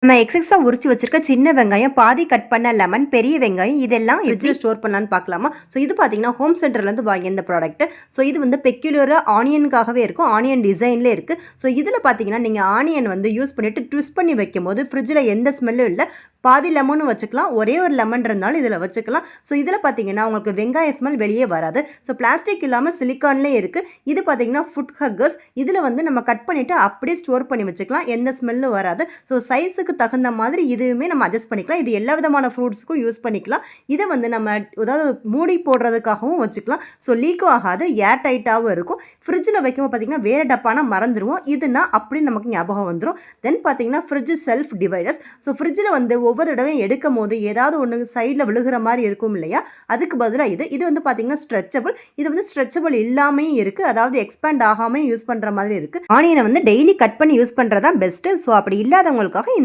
நம்ம எக்ஸஸா உரிச்சு வச்சிருக்க சின்ன வெங்காயம், பாதி கட் பண்ண லெமன், பெரிய வெங்காயம் இதெல்லாம் ஃப்ரிட்ஜில் ஸ்டோர் பண்ணலான்னு பார்க்கலாமா? ஸோ இது பார்த்தீங்கன்னா ஹோம் சென்டர்லேருந்து வாங்கி இந்த ப்ராடக்ட். ஸோ இது வந்து பெக்யூலராக ஆனியனுக்காகவே இருக்கும். ஆனியன் டிசைன்லேயே இருக்குது. ஸோ இதில் பார்த்தீங்கன்னா நீங்கள் ஆனியன் வந்து யூஸ் பண்ணிவிட்டு ட்விஸ்ட் பண்ணி வைக்கும்போது ஃப்ரிட்ஜில் எந்த ஸ்மெல்லும் இல்லை. பாதி லெமனும் வச்சுக்கலாம், ஒரே ஒரு லெமன் இருந்தாலும் இதில் வச்சுக்கலாம். ஸோ இதில் பார்த்தீங்கன்னா உங்களுக்கு வெங்காய ஸ்மெல் வெளியே வராது. ஸோ பிளாஸ்டிக் இல்லாமல் சிலிக்கான்லேயே இருக்குது. இது பார்த்தீங்கன்னா ஃபுட் ஹக்கர்ஸ். இதில் வந்து நம்ம கட் பண்ணிவிட்டு அப்படியே ஸ்டோர் பண்ணி வச்சுக்கலாம், எந்த ஸ்மெல்லும் வராது. ஸோ சைஸுக்கு தகுந்த மாதிரி இதுவுமே நம்ம அட்ஜஸ்ட் பண்ணிக்கலாம். இது எல்லா விதமான ஃப்ரூட்ஸுக்கும் யூஸ் பண்ணிக்கலாம். இதை வந்து நம்ம ஏதாவது மூடி போடுறதுக்காகவும் வச்சுக்கலாம். ஸோ லீக்கும் ஆகாது, ஏர் டைட்டாகவும் இருக்கும். ஃப்ரிட்ஜில் வைக்கும்போது பார்த்தீங்கன்னா வேறு டப்பானா மறந்துடுவோம், இதுனா அப்படி நமக்கு ஞாபகம் வந்துடும். தென் பார்த்தீங்கன்னா ஃப்ரிட்ஜ் செல்ஃப் டிவைடர்ஸ். ஸோ ஃப்ரிட்ஜில் வந்து ஒவ்வொரு தடவையும் எடுக்கும் போது ஏதாவது ஒன்று சைடில் விழுகிற மாதிரி இருக்கும் இல்லையா, அதுக்கு பதிலாக இது வந்து பார்த்தீங்கன்னா ஸ்ட்ரெச்சபிள். இது வந்து ஸ்ட்ரெச்சபிள் இல்லாமையும் இருக்குது, அதாவது எக்ஸ்பேண்ட் ஆகாமல் யூஸ் பண்ணுற மாதிரி இருக்குது. ஆனியனை வந்து டெய்லி கட் பண்ணி யூஸ் பண்ணுறது தான் பெஸ்ட்டு. ஸோ அப்படி இல்லாதவங்களுக்காக